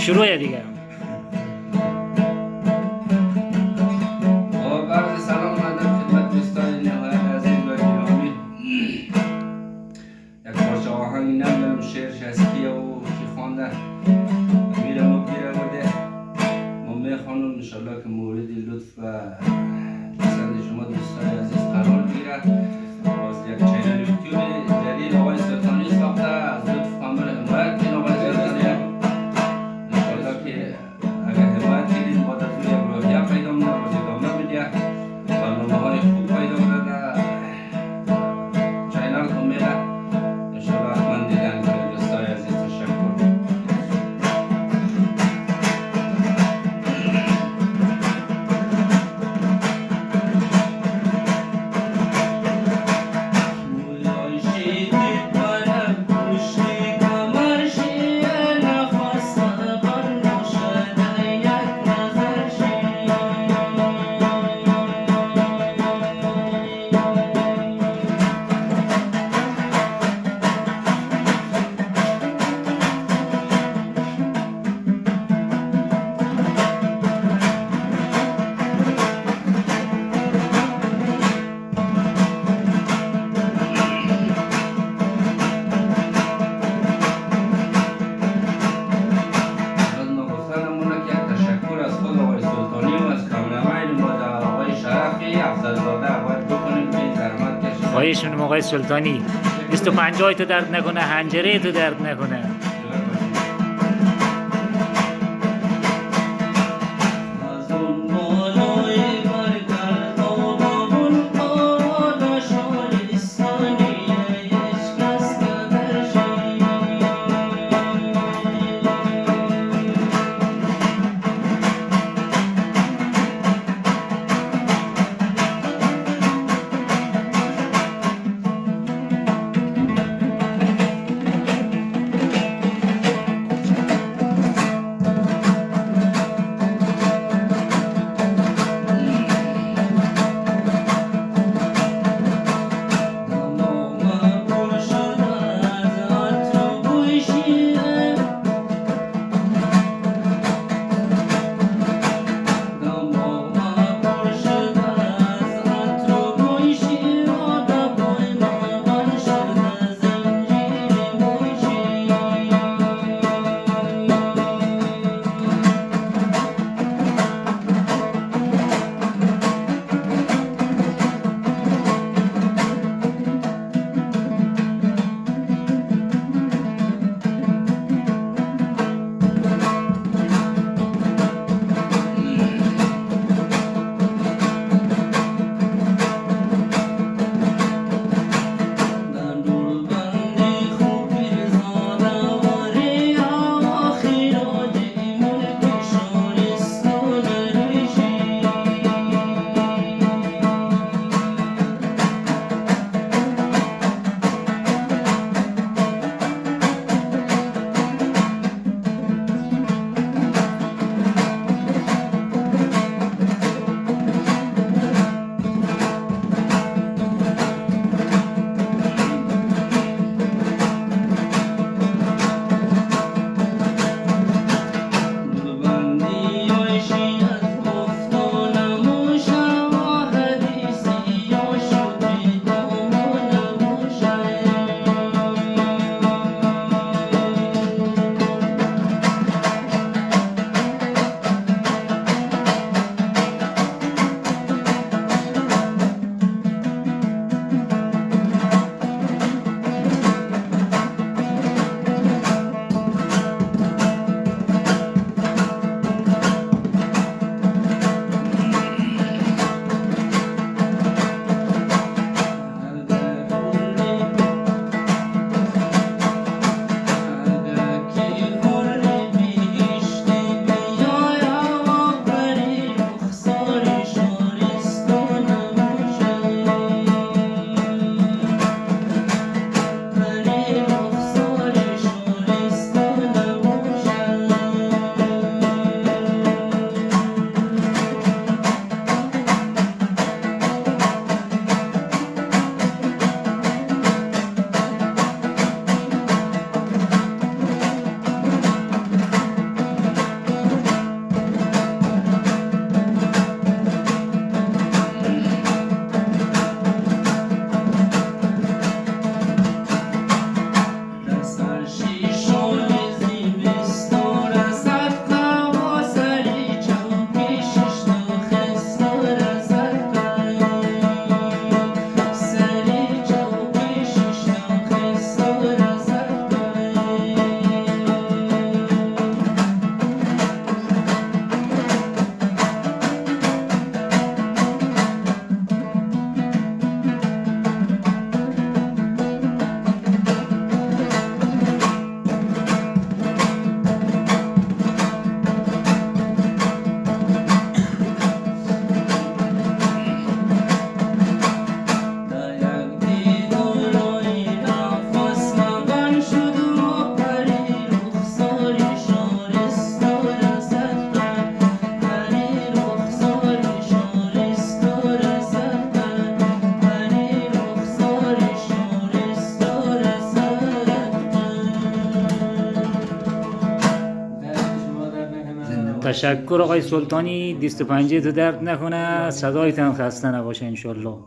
شروع دیگه. عرض سلام مندم خدمت دوستان نهایت عزیز و گرامی. یک پارچه آهنگ نمیدونم شعرش از کیه و کی خوانده میره مبگیره بوده ما میخوانم انشالله که مورد لطف و پسند شما دوستان عزیز قرار بگیره. باز یک چینل یوتیوب جدید آقای سلطانی ساخته، از لطف کامل حمایت کنید آقای سلطانی. انشالله که اگر حمایت کنید بعد از اون یک روحیه پیدا میکنه، باز ادامه میده، برنامه های خوب پیدا میکنه، چینل هم میره. انشالله حتما دیدن کنید دوستان عزیز. تشکر. آقایشون آقای سلطانی 25 تو درد نکنه، حنجره تو درد نکنه. تشکر آقای سلطانی. 25 تو درد نکنه، صدایتان خسته نباشه انشالله.